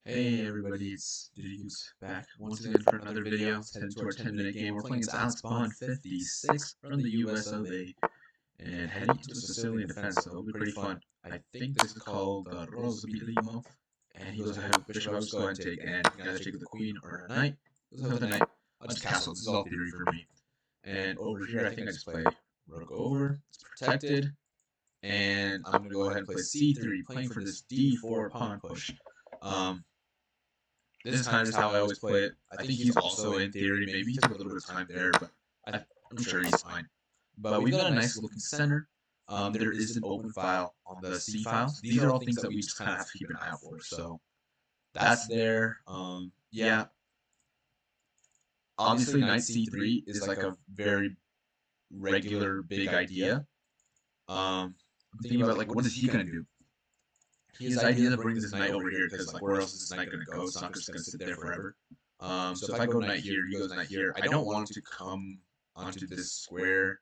Hey everybody, it's Diggs back once again for another video. Let's head into our 10-minute game. We're playing as Alex Bond, 56 from the US of A, and heading into the Sicilian defense, so it'll be pretty fun. I think this is called Rosabilimo, and he goes ahead with Bishop. I'll just go ahead and take, and you can either take with the Queen or a Knight. Goes ahead with the Knight. I'll just castle. This is all theory for me. And over here, I think I just play Rook over. It's protected, and I'm gonna go ahead and play C3, playing for this D4 pawn push. This is kind of just how I always play it. I think he's also, in theory, maybe he took a little bit of time there, but I'm sure he's fine. But we've got a nice looking center. There is an open file on the C files. These are all things that we just kind of have to keep an eye out for. So that's there. Yeah. Obviously, knight C3 is like a very regular big idea. I'm thinking about like what is he gonna do? His idea to bring this knight over here because like where else is this knight gonna go? It's not just gonna sit there forever. So if I go knight here, he goes knight here. I don't want him to come onto this square,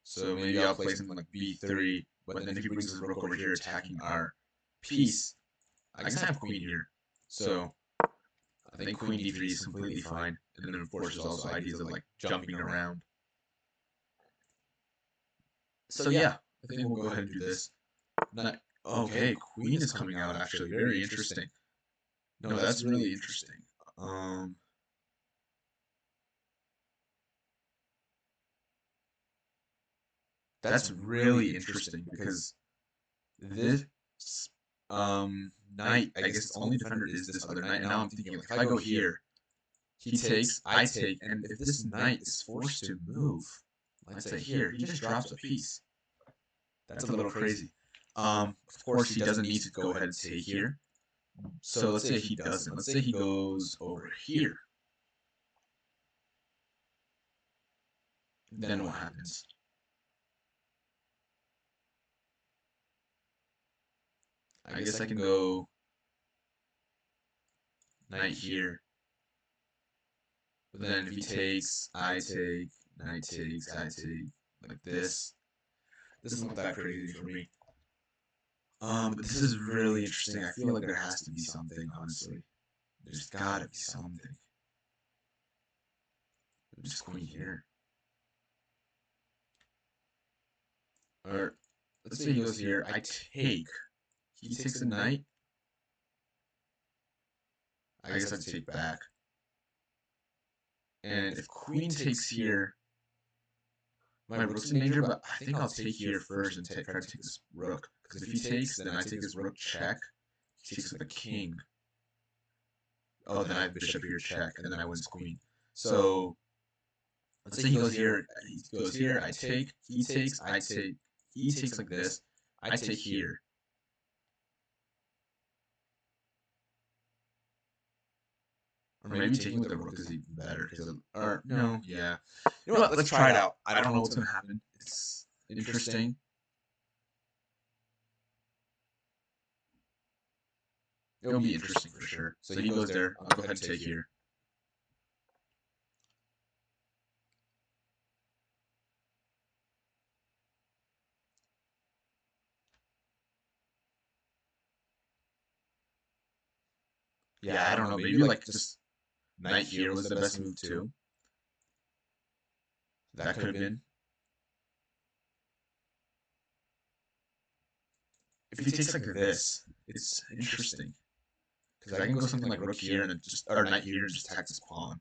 so maybe I'll play something like b3. But then if he brings his rook over here attacking our piece, I guess I have queen here. So I think queen d3 is completely fine. And then of course there's also ideas of like jumping around. So yeah, I think we'll go ahead and do this. Not okay. Queen is coming out actually. Very interesting. No, that's really interesting. That's really interesting because this knight, I guess its only defender is this other knight. And now I'm thinking, like, if I go here, he takes, I take, and if this knight is forced to move, let's say here, he just drops a piece. That's a little crazy. Of course, he doesn't need to go ahead and take here. So let's say he doesn't. Let's say he goes over here. Then what happens? I guess I can go knight here. But then if he takes, I take, knight takes, I take, like this. This isn't look that crazy for me. But this is really interesting. I feel like there has to be something, honestly. There's gotta be something. Just queen here. Or let's say he goes here. I take. He takes a knight. I guess I have to take back. And if queen takes here, my rook's in danger, but I think I'll take here first and try to take this rook. Because if he takes, then I take this rook check. He takes with the king. Oh, then I have bishop here check, and then I win his queen. So let's say he goes here, I take, he takes, I take, he takes like this, I take here. Or maybe taking with the rook is even better. Or, no, yeah. You know what, let's try it out. I don't know what's going to happen. It's interesting. It'll be interesting for sure. So he goes there. I'll go ahead and take here. Yeah, I don't know. Maybe like just knight here was the best move too. That could have been. If he takes like this, it's interesting. Because I can go something like rook here and then just, or knight here and just attack this pawn.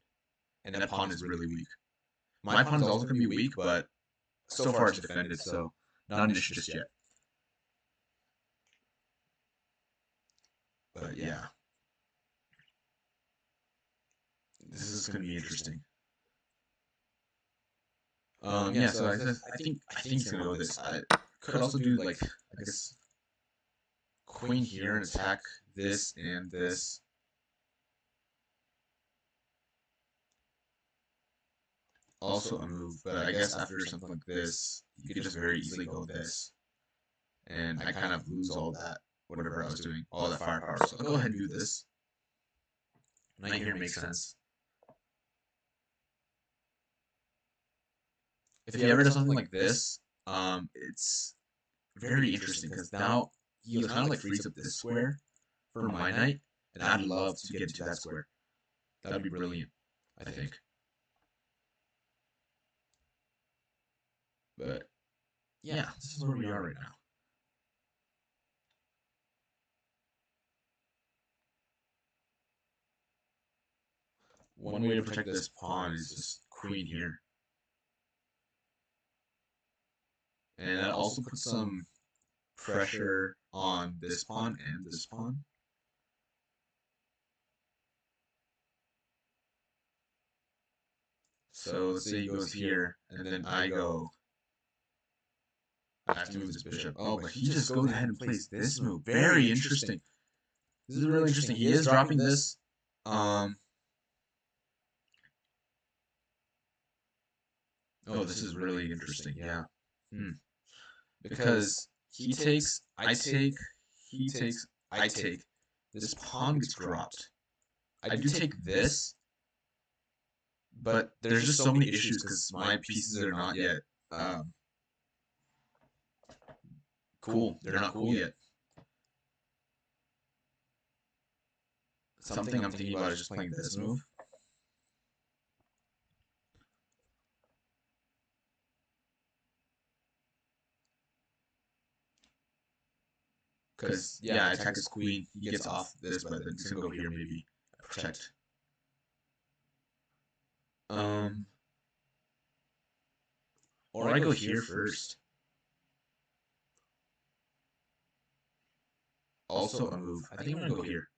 And that pawn is really weak. My pawn is also going to be weak, but so far it's defended, so not an issue just yet. But yeah. This is going to be interesting. Yeah, so I think he's going to go this. I could also do, like, I guess, queen here and attack this and this. Also a move, but I guess after something like this, you could just very easily go this. And I kind of lose all that, whatever I was doing, all that firepower. So I'll go ahead and do this. Knight here makes sense. If he ever does something like this, it's very interesting because now he kind of like frees up this square for my knight, and I'd love to get into that square. That would be brilliant, I think. But yeah, this is where we are right now. One way to protect this pawn is just queen here. And that also puts some pressure on this pawn and this pawn. So let's say he goes here, and then I go. I have to move this bishop. Oh, but he just goes ahead and plays this move. Very interesting. This is really interesting. He is dropping this. Oh, this is really interesting. Yeah. Because he takes, I take, he takes, I take. This pawn gets dropped. I do take this, but there's just so many issues because my pieces are not yet cool. They're not cool yet. Something I'm thinking about is just playing this move. Because, yeah, I attack his queen. He gets off this, but then he's going to go here maybe. Protect. Or I go here first. Also a move. I think I'm going to go here.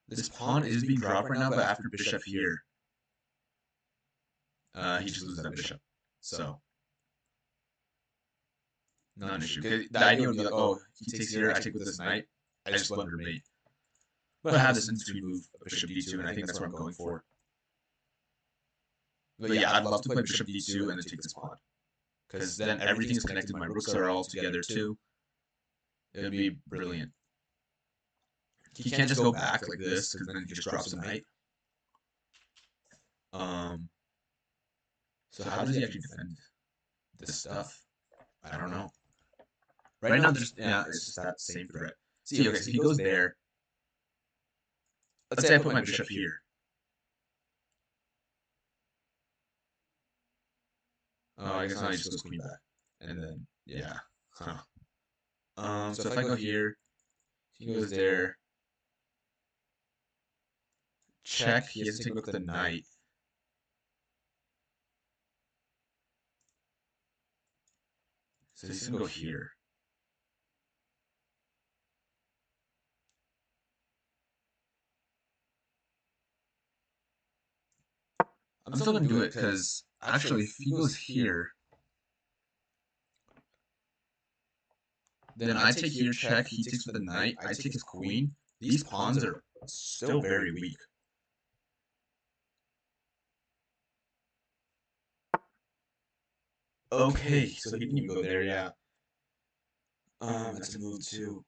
This pawn is being dropped right now, but after bishop here, he just loses that bishop. So, not an issue. The idea would be like, oh, he takes here, I take with this knight, I just blunder mate. But I have this in-between move of bishop d2, and I think that's what I'm going for. But yeah, I'd love to play bishop d2 and then take this pawn. Because then everything is connected, my rooks are all together too. It would be brilliant. He can't just go back like this, because then he just drops a knight. So how does he actually defend this stuff? I don't know. Right now, there's it's just that same threat. See, okay, so he goes there. Let's say I put my bishop here. Oh, I guess now he just goes queen back. And then, yeah. Huh. So if I go here, he goes there. Check, he has to take a look at the knight. So he's gonna go here. I'm still gonna do it because actually, if he goes here, then I take here, check. He takes with the knight. I take his queen. These pawns are still very weak. Okay, so he didn't even go there. Yeah. That's a move too.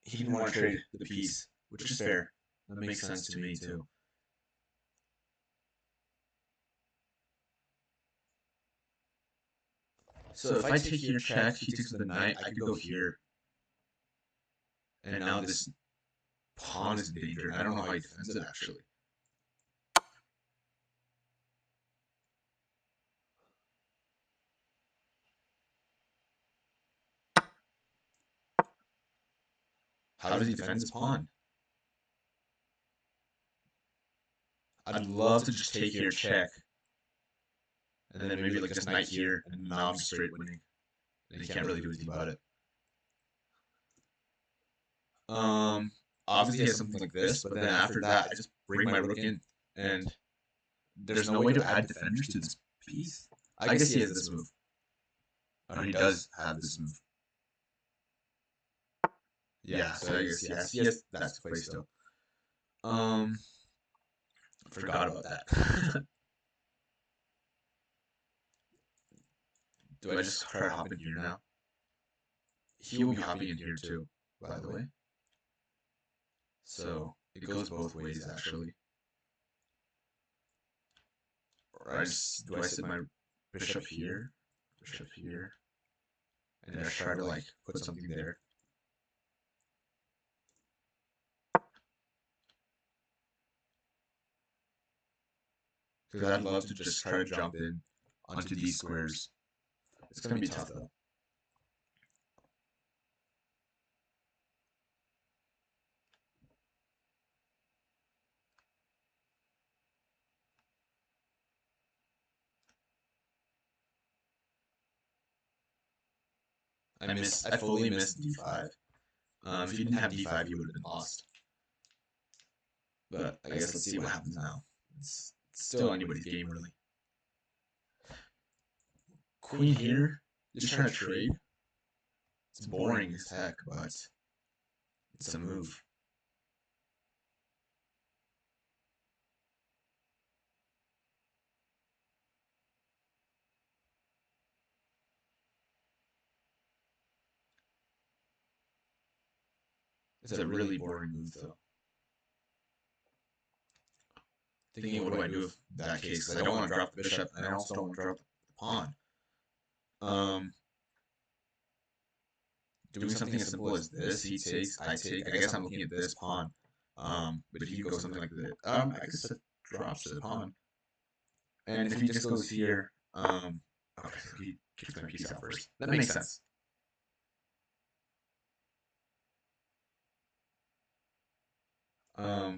He didn't want to trade the piece, which is fair. That makes sense to me too. So if I take here, check. He takes with the knight. I could go here. And now this pawn is in danger. I don't know how he defends it, actually. How does he defend his pawn? I'd love to just take here, check. And then maybe like just knight here, and now I'm straight winning. And he can't really do anything about it. Obviously he has something like this, but then after that, I just bring my rook in. And there's no way to add defenders to this piece. I guess he has this move. Or he does have this move. Yeah, so I guess he has that to play still. Forgot about that. Do I just try to hop in here now? He will be hopping in here too, by the way. So it goes both ways, actually. Or do I sit my bishop here, and just try to like put something there. Because I'd love to just try to jump in onto these squares. It's gonna be tough though. I fully missed d5. If you didn't have d5, you would have been lost. But I guess let's see what happens now. It's still anybody's game, really. Queen here, just trying to trade. It's boring as heck, but it's a move. It's a really boring move, though. Thinking, what do I do with that case? Because I don't want to drop the bishop, and I also don't want to drop the pawn. Doing something as simple as this, he takes, I take. I guess I'm looking at this pawn. But he goes something like this. I guess that drops the pawn. And if he just goes here, okay, so he kicks my piece out first. That makes sense.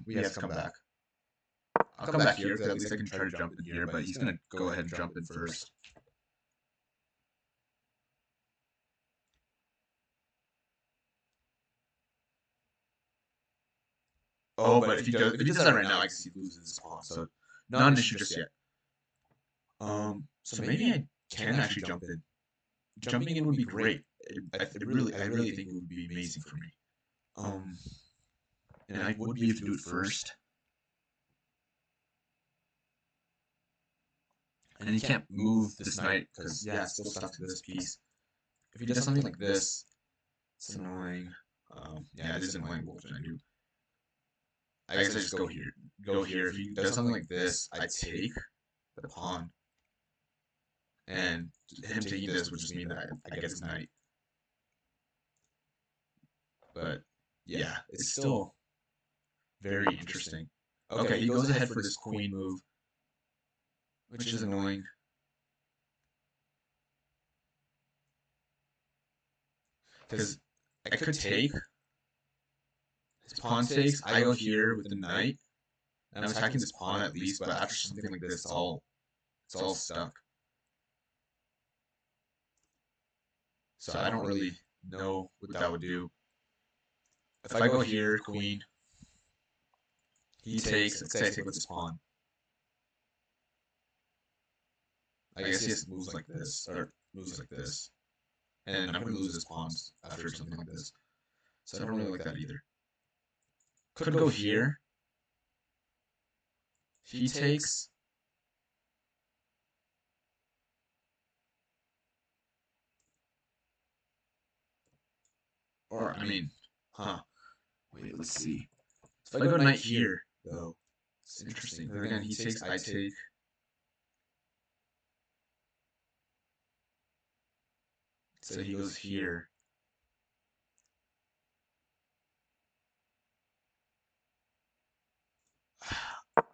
We have to come back. I'll come back here because at least I can try to jump in here, but he's gonna go ahead and jump in first. Oh, but if he does that right now, I guess he loses his pawn. So not an issue just yet. So maybe I can actually jump in. Jumping in would be great. I really think it would be amazing for me. And I would be able to do it first. And then he can't move this knight because yeah, it's still stuck to this piece. If he does something like this, it's annoying. Yeah, it is annoying. What can I do? I guess I just go here. Go here. If he does something like this, I take the pawn. And him taking this would just mean that I get his knight. But yeah, it's still very interesting. Okay, he goes ahead for this queen move, which is annoying. Because I could take. His pawn takes. I go here with the knight. And I'm attacking this pawn at least, but after something like this, it's all stuck. So I don't really know what that would do. If I go here, queen, he takes. Let's say I take with his pawn. I guess he has moves like this, or moves like this. And I'm going to lose his pawns after something like this. So I don't really like that either. Could go here. He takes. Or, I mean, wait, let's see. If I go knight here, though, it's interesting. Because again, he takes, I take. So he goes here.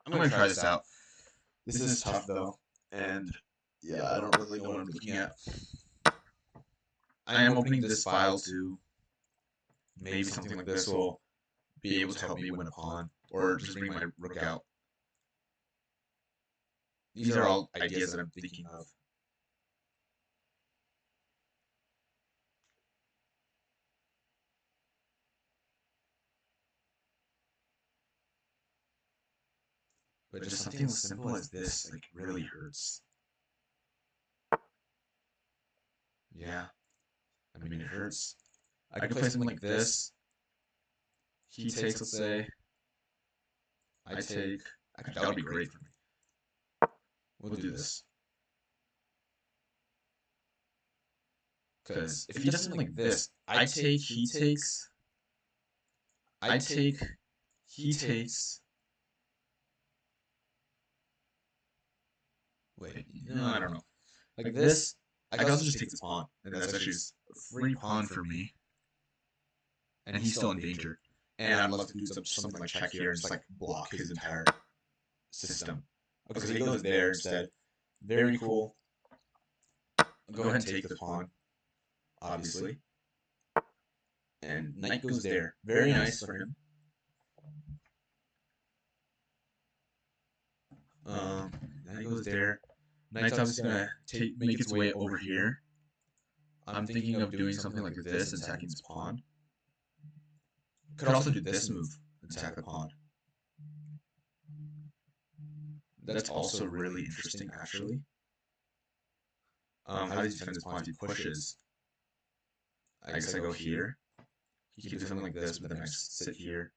I'm going to try this out. This is tough, though. And, yeah, I don't really know what I'm looking at. I am opening this file to maybe something like this will be able to help me win a pawn. Or just bring my rook out. These are all ideas that I'm thinking of. But just something as simple as this, like, really hurts. Yeah. I mean, it hurts. I could play something like this. He takes, let's say. I take. That would be great for me. We'll do this. Because if he does something like this, I take, he takes. I take, he takes. Wait, no, I don't know. Like this, I can also just take this pawn, and that's actually just a free pawn for me. And he's still in danger. And I'd love to do something like check here and just like block his entire system. Okay, so he goes there instead. Very cool. I'll go ahead and take the pawn, obviously. And knight goes there. Very nice for him. Knight goes there. Knight's obviously gonna make its way over here. I'm thinking of doing something like this and attacking this pawn. Could also do this move, attack the pawn. That's also really interesting, actually. How does he defend his pawn if he pushes? I guess I go here. He can do something like this, but then I just sit here.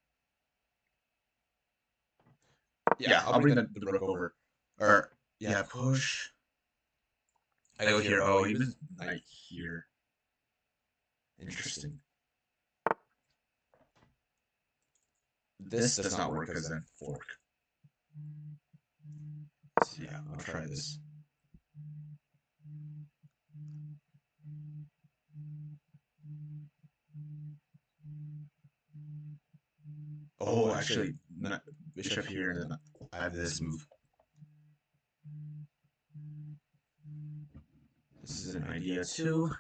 Yeah, I'll bring the rook over. Or, yeah, push. I go here. Oh, he was knight here. Interesting. This does not work because then fork. So yeah, I'll try this. Oh, actually, not bishop here, and then I have this move. This is an idea too.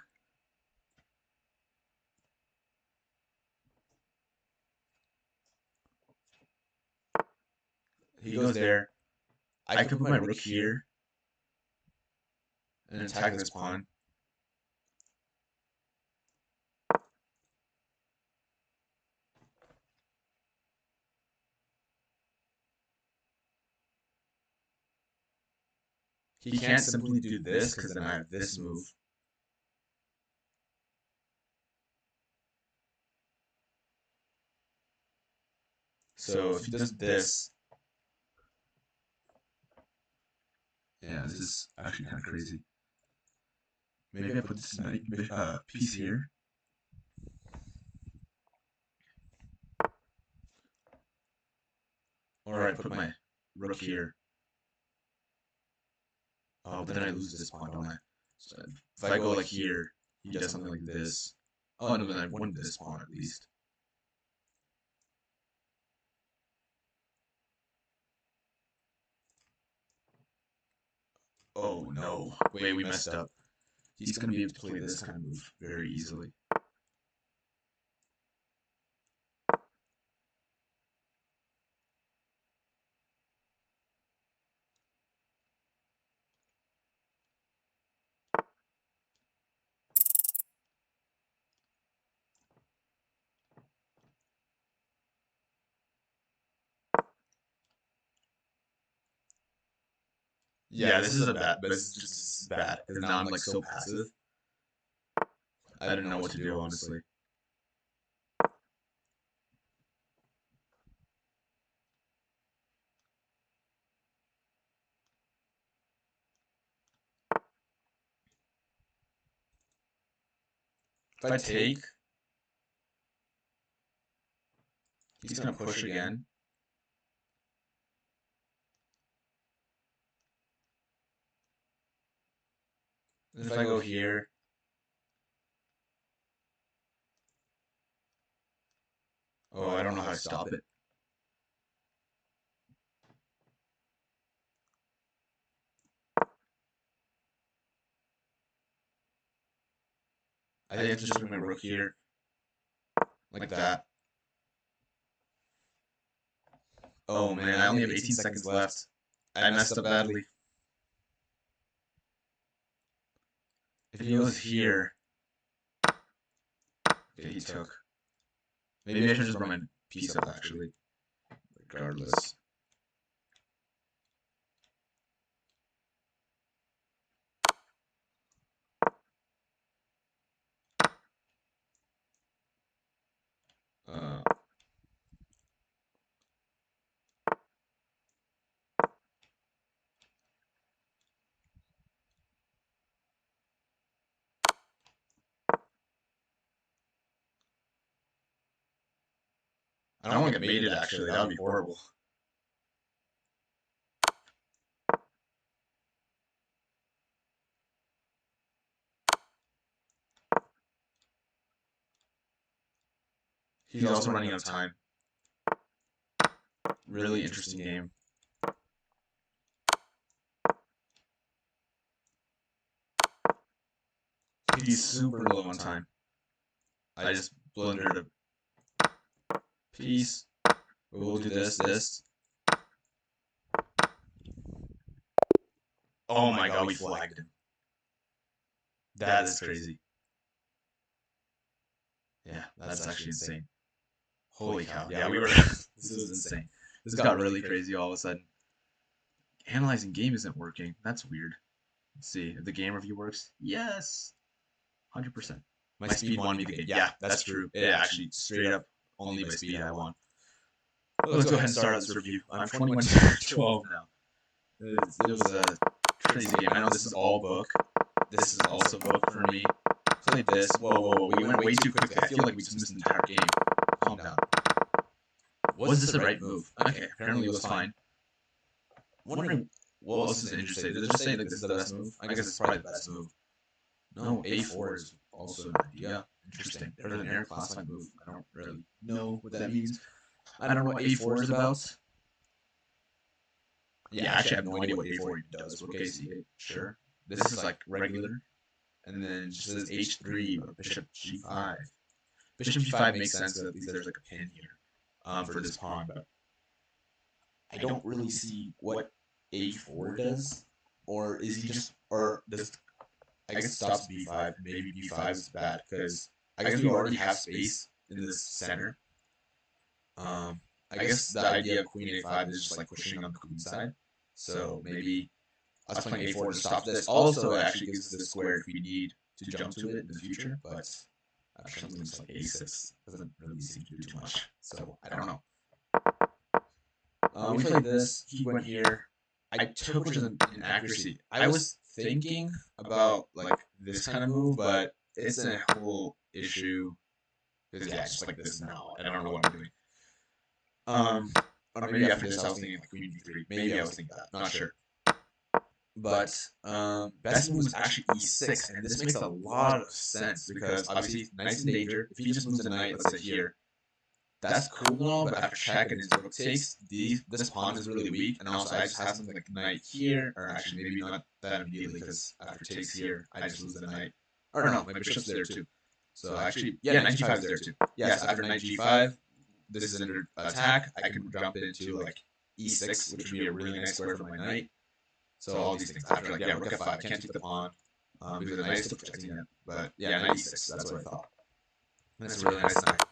He goes there. I could put my rook here and attack this pawn. He can't simply do this because then I have this move. So if he does this, yeah, this is actually kind of crazy. Maybe I put this piece here. Or I put my rook here. Oh, but then I lose this pawn, don't I? So if I go like here, he does something like this. Oh, no, then I won this pawn at least. Oh, no. Wait, we messed up. He's going to be able to play this kind of move very easily. Yeah, this is a bad, but it's just bad because now I'm like so passive. I don't know what to do, honestly. If I take, he's gonna push again. And if I go here, oh, I don't know how to stop it. I have to just bring my rook here, like that. Oh man, I only have 18 seconds left. I messed up badly. If he goes here, okay, he took. Maybe I should just run my piece up actually. Regardless. Uh, I don't want to get mated actually. That would be horrible. He's also running out of time. Really interesting game. He's super low on time. I just blundered a piece. We'll do this. Oh my god, we flagged him. That is crazy. Yeah, that's actually insane. Holy cow. Yeah, we were. This was insane. This got really crazy all of a sudden. Analyzing game isn't working. That's weird. Let's see if the game review works. Yes, 100%. My speed won me the game. Yeah, that's true. It actually straight up only by speed I won. Let's go ahead and start this review. I'm 21-12 now. It was a crazy game. I know this is all book. This is also book for me. Played this. Whoa. We went way too quickly. I feel like we just missed an entire game. Calm down. Was this the right move? Okay, apparently it was fine. Wondering what else does Andrew say? Did they just say like this is the best move? I guess it's probably the best move. No, A4 is also an idea. Interesting. Better than air class line move. I don't really know what that means. I don't know what A4 is about. Yeah, actually I have no idea what A4 even does. Rook A8, sure. This is like regular. And then it just says H3 or Bishop G5. Bishop G5 makes sense because at least there's like a pin here for this pawn, but I don't really see what A4 does. Or is he just, or does, I guess it stops B5. Maybe B5 is bad because I guess we already have space in this center. I guess the idea of Queen A5 is just like pushing on the queen side. So maybe us playing A4 just stops this. Also, it actually gives us the square if we need to jump to it in the future, but actually something just like A6 doesn't really seem to do too much. So I don't know. We played this. He went here. I took which is an inaccuracy. I was thinking about like this kind of move, but it's a whole issue. Because yeah, it's just like this now. I don't know what I'm doing. Or maybe after this, I was thinking like Queen B3. Maybe I was thinking that. Not sure. But best move was actually E6, and this makes a lot of sense because obviously knight's in danger. If he just moves a knight, let's say here, that's cool and all, but after check and his rook takes, this pawn is really weak, and also I just have something like knight here, or actually maybe not that immediately because after takes here, I just lose the knight. Or no, my bishop's there too. So actually, yeah, knight G5 is there too. Yes, after knight G5, this is under attack. I can jump into like E6, which would be a really nice square for my knight. So all these things after like yeah, rook F5, I can't take the pawn because the knight is still protecting it. But yeah, knight E6, that's what I thought. And it's a really nice knight.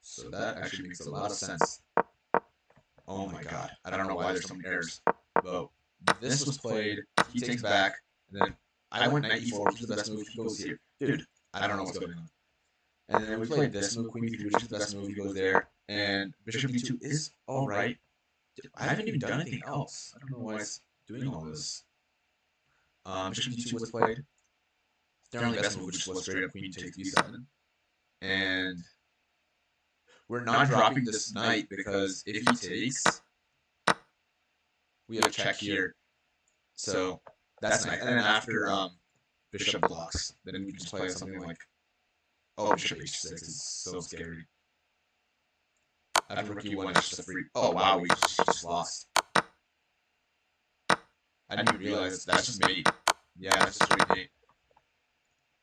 So that actually makes a lot of sense. Oh my god, I don't know why there's so many errors. But this was played. He takes back, and then I went knight E4, which is the best move. He goes here, dude. I don't know what's going on. And then we played this move, Queen B3, which is the best move. He goes there, and Bishop B2 is all right. I haven't even done anything else. I don't know why it's doing all this. Bishop D2 was played. Their only best move, which was straight up Queen takes B7. And we're not dropping this knight because if he takes, we have check here. So that's nice. And then after Bishop blocks, then we can just play something like, oh, Bishop H6 is so scary. After Rook E1, it's just a free. Oh wow, we just lost. I didn't even realize that's just mate. Yeah, that's just straight mate.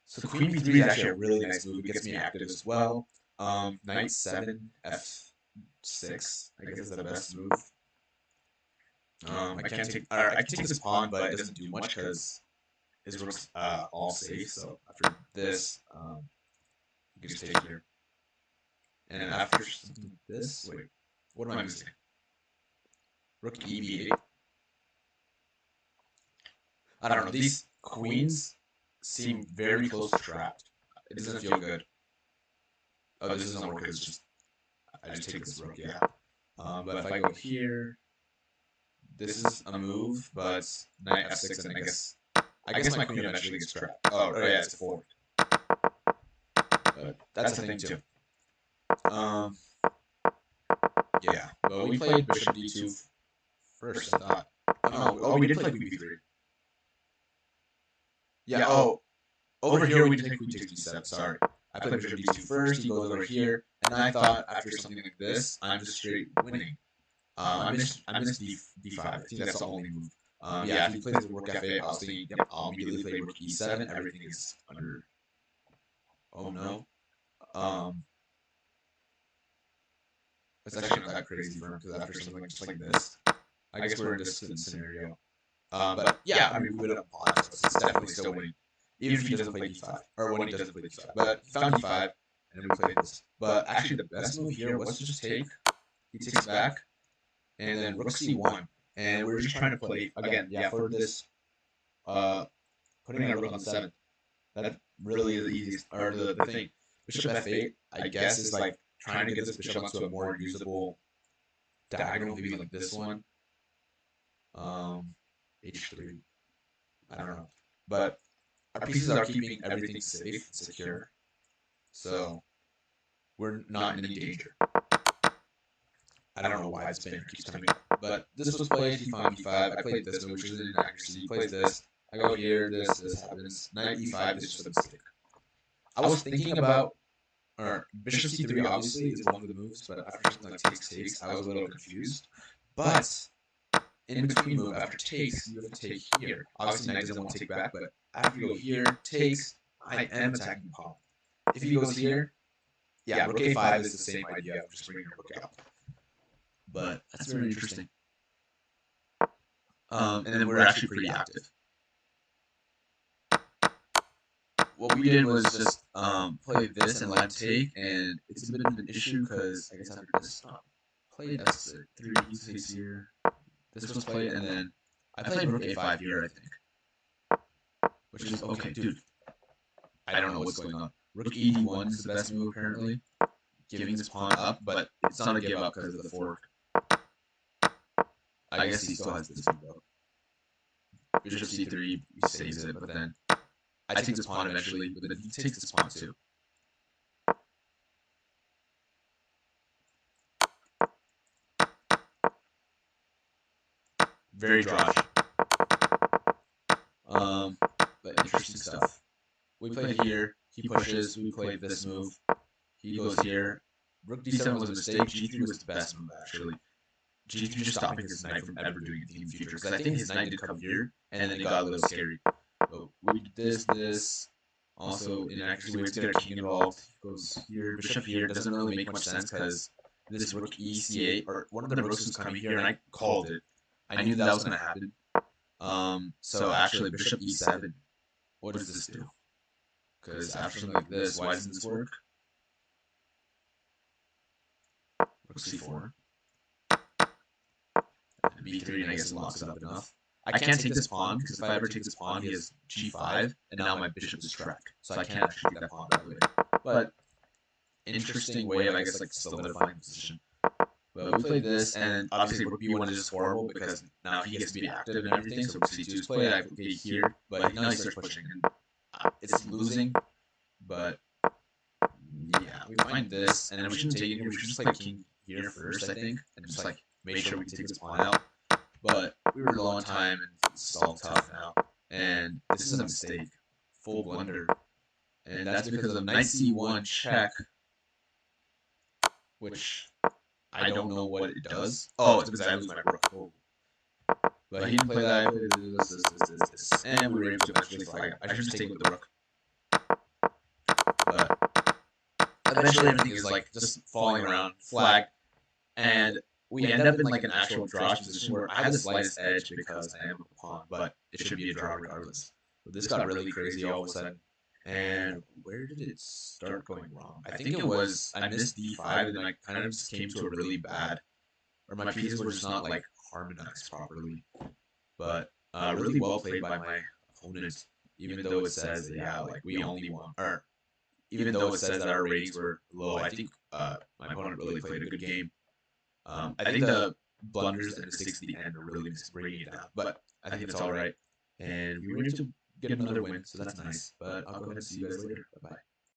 So Queen B3 is actually a really nice move. It gets me active as well. Knight 7, F6, I guess is the best move. I can't take. I can take this pawn, but it doesn't do much because his rook's all safe. So after this, you can just take here. And after something like this, wait, what am I missing? Rook EB8. I don't know. These queens seem very close to trapped. It doesn't feel good. Oh, this doesn't work. It's just I just take this rook. Yeah. But if I go here, this is a move, but knight F6, and I guess my queen eventually gets trapped. Oh yeah, it's a forward. But that's a thing too. Yeah. Well, we played Bishop D2 first. I thought. Oh, we did play Queen B3. Yeah. Oh, over here we did take Queen takes D7. Sorry, I play bishop d2 first. He goes over here, and I thought after something like this, I'm just straight winning. I missed d5. I think that's the only move. Yeah, if he plays the rook f8, I was thinking, yep, I'll immediately play rook e7. Everything is under. Oh no. Um, it's actually not that crazy for him because after something like just like this, I guess we're in this scenario. But yeah, I mean we would have pawn, so it's definitely still winning, even if he doesn't play d5 or when he doesn't play d5. But he found d5, and then we played this. But actually, the best move here was to just take. He takes back, and then rook c1, and we're just trying to play again. Yeah, for this, putting that rook on the seventh. That really is the easiest or the thing. Bishop f8, I guess, is like trying to get this bishop onto a more usable diagonal, maybe like this one. H3. I don't know, but our pieces are keeping everything safe and secure, so we're not in any danger. I don't know why this banner keeps coming up, but this was played. He found d5. I played this, which is an inaccuracy. He plays this. I go here. This happens. Knight e5 is just a mistake. I was thinking about, or bishop c3 obviously is one of the moves, but after something like takes, I was a little confused. But in between move after takes, you have to take here. Obviously, knight doesn't want to take back, but after you go here, takes, I am attacking pawn. If he goes here, yeah, rook a5 is the same idea of just bringing your rook out. But that's very interesting. And then we're actually pretty active. What we did was just play this and let him take, and it's a bit of an issue because I guess after this, played s3, he takes here. This was played, and then I played rook a5 here, I think. Which is, okay, dude. I don't know what's going on. Rook ed1 is the best move, apparently. Giving this pawn up, but it's not a give up because of the fork. I guess he still has this move, though. Bishop c3, he saves it, but then I take this pawn eventually, but then he takes this pawn too. Very drawish. But interesting stuff. We played here. He pushes. We played this move. He goes here. Rook d7 was a mistake. G3 was the best move, actually. G3 just stopping his knight from ever doing anything in the future. Because I think his knight did come here, and then it got a little scary. So we did this. Also, in accuracy, we have to get our king involved. He goes here. Bishop here doesn't really make much sense because this rook e8, or one of the rooks was coming here, and I called it. I knew that was going to happen. So actually, bishop e7. What does this do? Because after something like this, why doesn't this work? Rook c4. b3, and I guess it locks it up enough. I can't take this pawn, because if I ever take this pawn, he has g5, and now my bishop is trapped. So I can't actually take that pawn right away. But interesting way of, I guess, like solidifying position. But we played this, and obviously rook b1 is just horrible because now he gets to be active and everything. So rook c2 is played. I play here, but now he starts pushing, and it's losing. But yeah, we find this, and then we shouldn't take it here. We should just play king here first, I think, and just like make sure we can take this pawn out. But we were low on time, and it's all tough now. And this is a mistake, full blunder, and that's because of knight c1 check, which I don't know what it does. Oh, it's because I lose my rook. Oh. But he didn't play that. I played this. And we were able to eventually flag it. I should just take it with the rook. But eventually everything is like just falling around, flag. And we end up in like an actual draw position where I have the slightest edge because I am a pawn, but it should be a draw regardless. But this got really crazy all of a sudden. And where did it start going wrong? I think it was I missed d5, and then I kind of just came to a really bad, or my pieces were just not like harmonized properly. But really well played by my opponent, even though it says yeah, like we only won, or even though it says that our ratings were low. I think my opponent really played a good game. I think the blunders and mistakes at the end are really bringing it down, but I think it's all right. And we were able to get another win, so that's nice. But I'll go ahead and see you guys later. Bye bye.